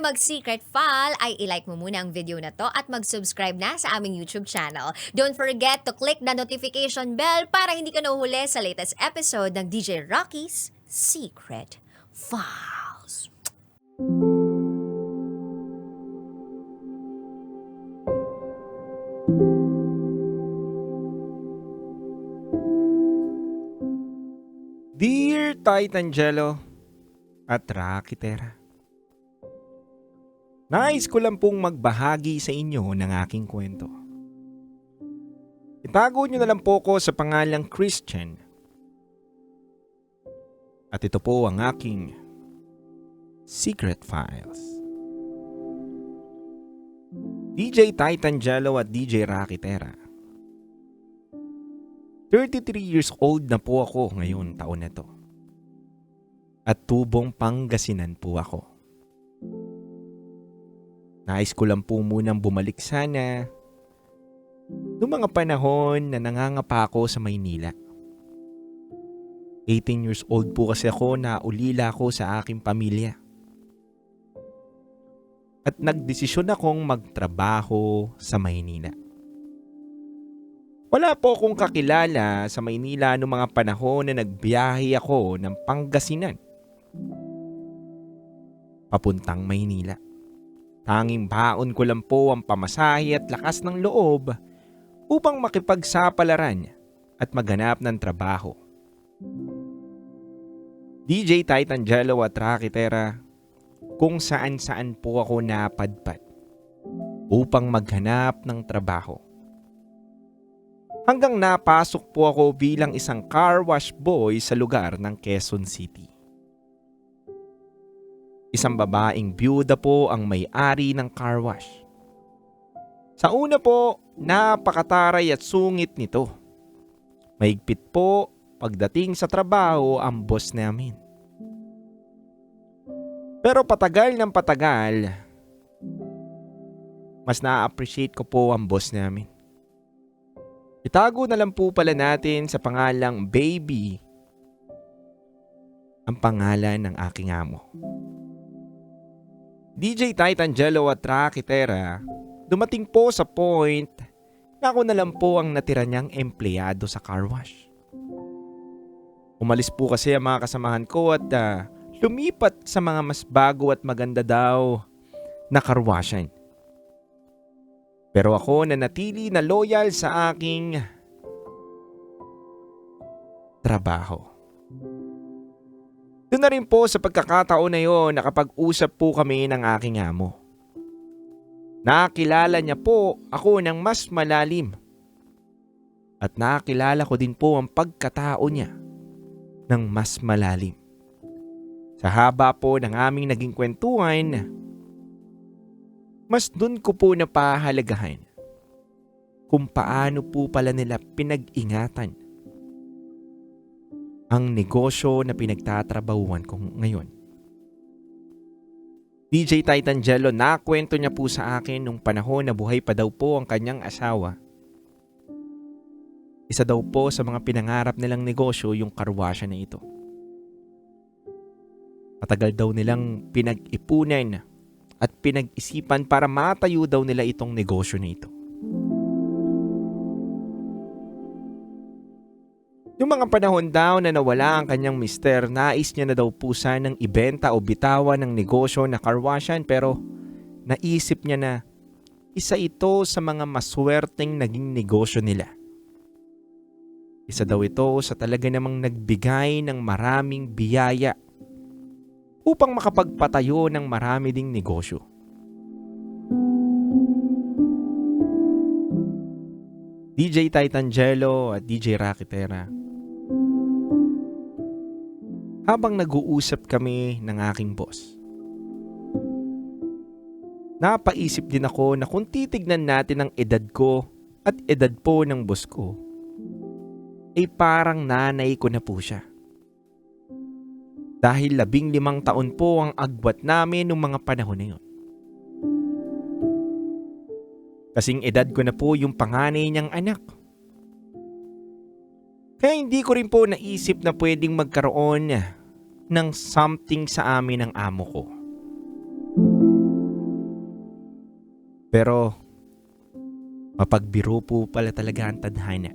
mag-secret file ay ilike mo muna ang video na to at mag-subscribe na sa aming YouTube channel. Don't forget to click the notification bell para hindi ka nahuhuli sa latest episode ng DJ Rocky's Secret Files. Dear Titangelo at Rakitera, nais ko lang pong magbahagi sa inyo ng aking kwento. Itago nyo na lang po ko sa pangalang Christian. At ito po ang aking Secret Files. DJ Titangelo at DJ Rakitera, 33 years old na po ako ngayon taon na to. At tubong Pangasinan po ako. Nais ko lang po munang bumalik sana noong mga panahon na nangangapa ako sa Maynila. 18 years old po kasi ako na ulila ko sa aking pamilya. At nagdesisyon akong magtrabaho sa Maynila. Wala po akong kakilala sa Maynila noong mga panahon na nagbiyahe ako ng Pangasinan papuntang Maynila. Tanging baon ko lang po ang pamasahe at lakas ng loob upang makipagsapalaran at maghanap ng trabaho. DJ Titangelo at Rakitera, kung saan-saan po ako napadpad upang maghanap ng trabaho. Hanggang napasok po ako bilang isang car wash boy sa lugar ng Quezon City. Isang babaeng byuda po ang may-ari ng car wash. Sa una po, napakataray at sungit nito. Mahigpit po pagdating sa trabaho ang boss namin. Pero patagal ng patagal, mas na-appreciate ko po ang boss namin. Itago na lang po pala natin sa pangalang Baby ang pangalan ng aking amo. DJ Titangelo at Rakitera, dumating po sa point na ako na lang po ang natira niyang empleyado sa car wash. Umalis po kasi ang mga kasamahan ko at lumipat sa mga mas bago at maganda daw na car washan. Pero ako nanatili na loyal sa aking trabaho. Doon na rin po sa pagkakataon na yon nakapag-usap po kami ng aking amo. Nakilala niya po ako ng mas malalim. At nakilala ko din po ang pagkatao niya ng mas malalim. Sa haba po ng aming naging kwentuhan, mas dun ko po napahalagahan kung paano po pala nila pinag-ingatan ang negosyo na pinagtatrabahuan ko ngayon. DJ Titangelo, nakwento niya po sa akin nung panahon na buhay pa daw po ang kanyang asawa. Isa daw po sa mga pinangarap nilang negosyo yung karwasya na ito. Matagal daw nilang pinag-ipunan at pinag-isipan para matayo daw nila itong negosyo na ito. Yung mga panahon daw na nawala ang kanyang mister, nais niya na daw po sanang ibenta o bitawan ng negosyo na karwasyan, pero naisip niya na isa ito sa mga maswerteng naging negosyo nila. Isa daw ito sa talaga namang nagbigay ng maraming biyaya upang makapagpatayo ng marami ding negosyo. DJ Titangelo at DJ Rakitera, habang nag-uusap kami ng aking boss, napaisip din ako na kung titignan natin ang edad ko at edad po ng boss ko, ay parang nanay ko na po siya. Dahil 15 taon po ang agwat namin nung mga panahon na yun. Kasing edad ko na po yung panganay niyang anak. Kaya hindi ko rin po naisip na pwedeng magkaroon ng something sa amin ng amo ko. Pero mapagbiro po pala talaga ang tadhana.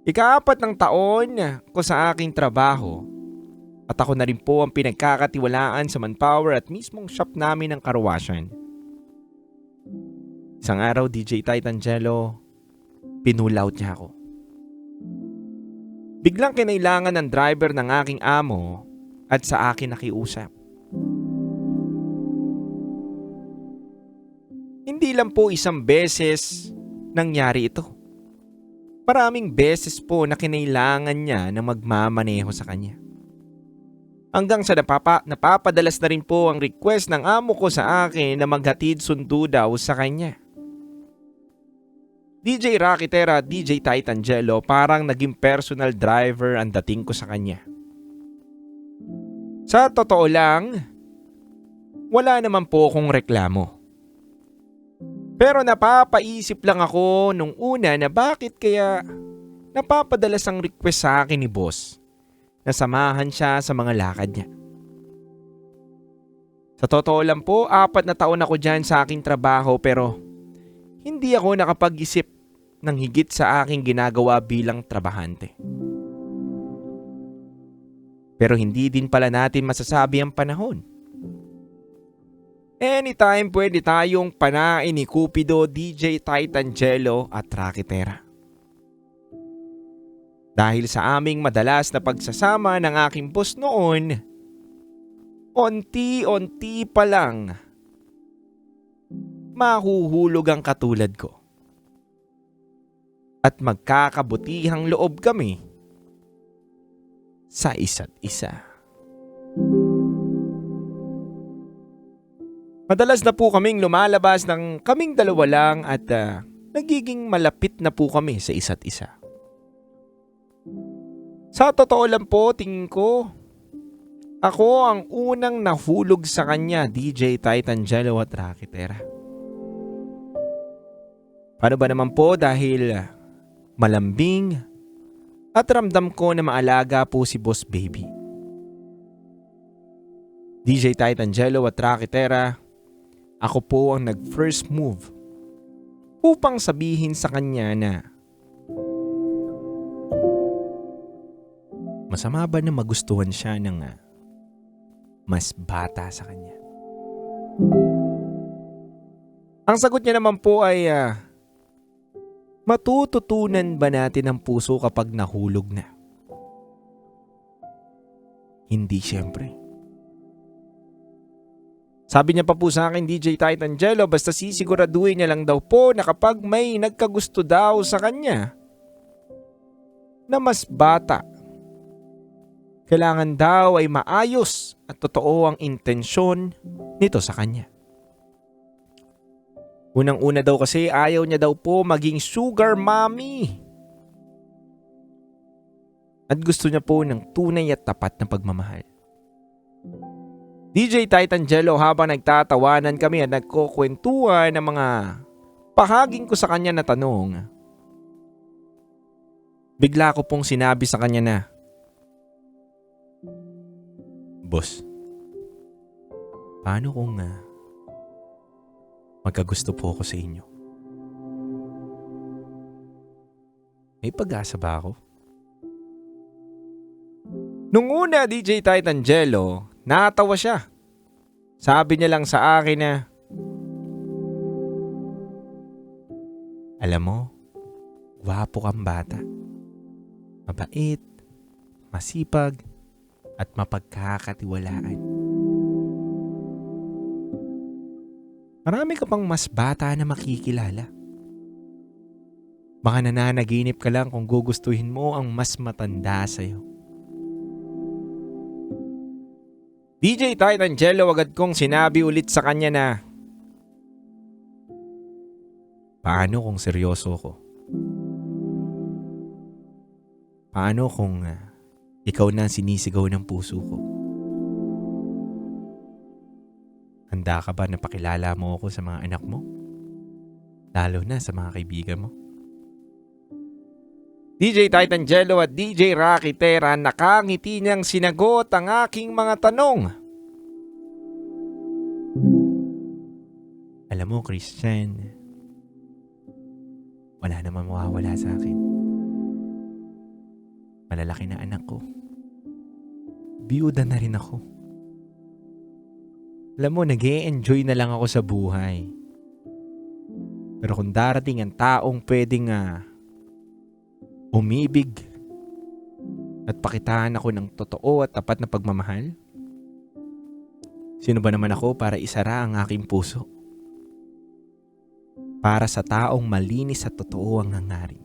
Ika-4 ng taon ko sa aking trabaho at ako na rin po ang pinagkakatiwalaan sa manpower at mismong shop namin ng karwasyan. Isang araw, DJ Titangelo, pinull out niya ako. Biglang kinailangan ng driver ng aking amo at sa akin nakiusap. Hindi lang po isang beses nangyari ito. Maraming beses po na kinailangan niya na magmamaneho sa kanya. Hanggang sa napapadalas na rin po ang request ng amo ko sa akin na maghatid sundo daw sa kanya. DJ Rakitera at DJ Titangelo parang naging personal driver ang dating ko sa kanya. Sa totoo lang, wala naman po akong reklamo. Pero napapaisip lang ako nung una na bakit kaya napapadalas ang request sa akin ni boss na samahan siya sa mga lakad niya. Sa totoo lang po, 4 na taon ako dyan sa aking trabaho pero hindi ako nakapag-isip ng higit sa aking ginagawa bilang trabahante. Pero hindi din pala natin masasabi ang panahon. Anytime pwede tayong panain ni Cupido, DJ Titangelo at Rakitera. Dahil sa aming madalas na pagsasama ng aking boss noon, onti-onti pa lang mahuhulog ang katulad ko. At magkakabutihang loob kami sa isa't isa. Madalas na po kaming lumalabas ng kaming dalawa lang at nagiging malapit na po kami sa isa't isa. Sa totoo lang po, tingin ko, ako ang unang nahulog sa kanya, DJ Titangelo at Rakitera. Paano ba naman po dahil malambing at ramdam ko na maalaga po si Boss Baby. DJ Titangelo at Rakitera, ako po ang nag-first move upang sabihin sa kanya na masama ba na magustuhan siya ng mas bata sa kanya? Ang sagot niya naman po ay matututunan ba natin ang puso kapag nahulog na? Hindi siyempre. Sabi niya pa po sa akin, DJ Titangelo, basta sisiguraduhin niya lang daw po na kapag may nagkagusto daw sa kanya na mas bata, kailangan daw ay maayos at totoo ang intensyon nito sa kanya. Unang-una daw kasi ayaw niya daw po maging sugar mommy. At gusto niya po ng tunay at tapat na pagmamahal. DJ Titangelo, habang nagtatawanan kami at nagkukwentuhan ng mga pahaging ko sa kanya na tanong, bigla ko pong sinabi sa kanya na, Boss, paano kung magkagusto po ako sa inyo? May pag-asa ba ako? Nung una, DJ Titangelo, natawa siya. Sabi niya lang sa akin na, alam mo, gwapo kang bata. Mabait, masipag, at mapagkakatiwalaan. Marami ka pang mas bata na makikilala. Baka nananaginip ka lang kung gugustuhin mo ang mas matanda sa'yo. DJ Titangelo, agad kong sinabi ulit sa kanya na, paano kung seryoso ko? Paano kung ikaw na sinisigaw ng puso ko? Handa ka ba na pakilala mo ako sa mga anak mo? Lalo na sa mga kaibigan mo? DJ Titangelo at DJ Rakitera, nakangiti niyang sinagot ang aking mga tanong. Alam mo, Christian, wala naman mawawala sa akin. Malalaki na anak ko. Biyuda na rin ako. Alam mo, nag-e-enjoy na lang ako sa buhay. Pero kung darating ang taong pwedeng umibig at pakitaan ako ng totoo at tapat na pagmamahal, sino ba naman ako para isara ang aking puso? Para sa taong malinis at totoo ang hangarin.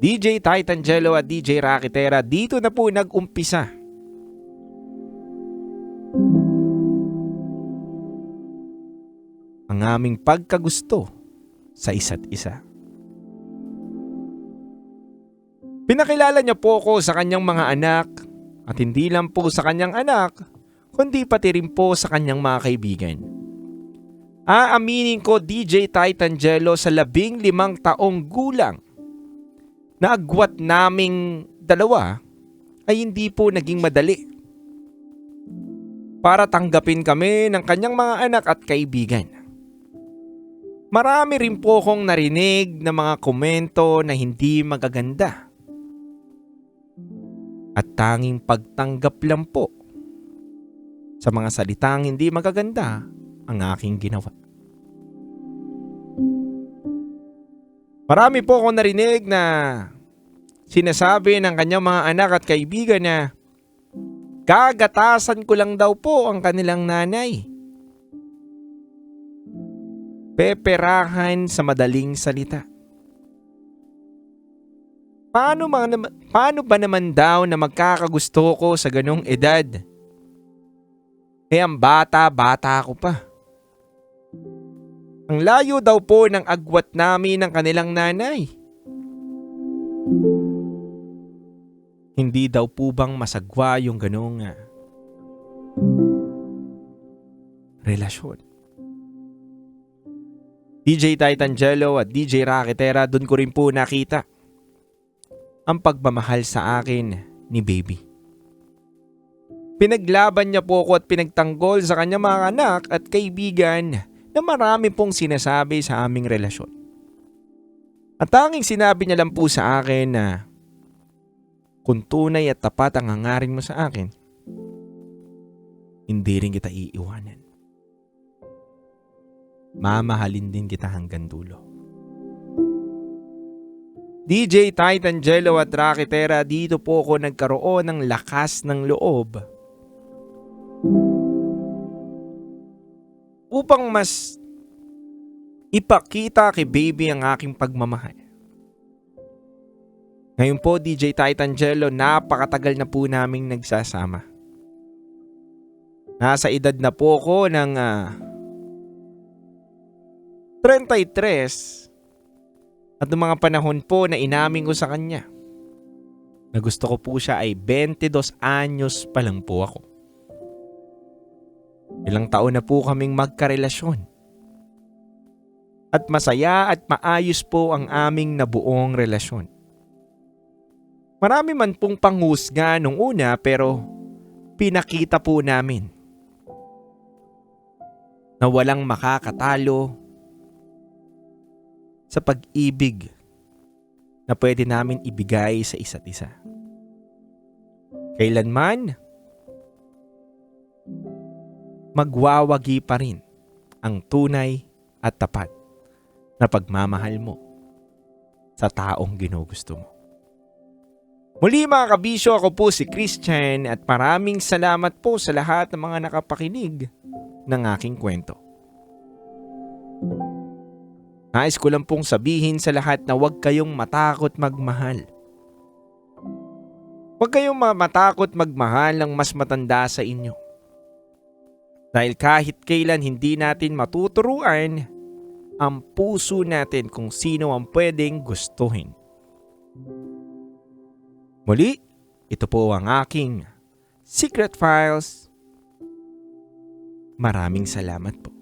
DJ Titangelo at DJ Rakitera, dito na po nag-umpisa ang aming pagkagusto sa isa't isa. Pinakilala niya po ako sa kanyang mga anak at hindi lang po sa kanyang anak, kundi pati rin po sa kanyang mga kaibigan. Aaminin ko, DJ Titangelo, sa 15 taong gulang na agwat naming dalawa ay hindi po naging madali para tanggapin kami ng kanyang mga anak at kaibigan. Marami rin po akong narinig na mga komento na hindi magaganda. At tanging pagtanggap lang po sa mga salitang hindi magaganda ang aking ginawa. Marami po akong narinig na sinasabi ng kanyang mga anak at kaibigan na gagatasan ko lang daw po ang kanilang nanay. Peperahan sa madaling salita. Paano ba naman daw na magkakagusto ko sa ganong edad? Ang bata-bata ko pa. Ang layo daw po ng agwat namin ng kanilang nanay. Hindi daw po bang masagwa yung ganong relasyon? DJ Titangelo at DJ Rakitera, doon ko rin po nakita ang pagmamahal sa akin ni baby. Pinaglaban niya po ako at pinagtanggol sa kanyang mga anak at kaibigan na marami pong sinasabi sa aming relasyon. At tanging sinabi niya lang po sa akin na kung tunay at tapat ang hangarin mo sa akin, hindi rin kita iiwanan. Mamahalin din kita hanggang dulo. DJ Titangelo at Rakitera, dito po ako nagkaroon ng lakas ng loob upang mas ipakita kay baby ang aking pagmamahal. Ngayon po, DJ Titangelo, napakatagal na po naming nagsasama. Nasa edad na po ako ng 33 at noong mga panahon po na inamin ko sa kanya na gusto ko po siya ay 22 anyos pa lang po ako. Ilang taon na po kaming magkarelasyon. At masaya at maayos po ang aming nabuong relasyon. Marami man pong panghusga nung una pero pinakita po namin na walang makakatalo sa pag-ibig na pwede namin ibigay sa isa't isa. Kailanman, magwawagi pa rin ang tunay at tapat na pagmamahal mo sa taong ginugusto mo. Muli mga kabisyo, ako po si Christian at maraming salamat po sa lahat ng mga nakapakinig ng aking kwento. Nais ko lang pong sabihin sa lahat na huwag kayong matakot magmahal. Huwag kayong matakot magmahal ng mas matanda sa inyo. Dahil kahit kailan hindi natin matuturuan ang puso natin kung sino ang pwedeng gustuhin. Muli, ito po ang aking Secret Files. Maraming salamat po.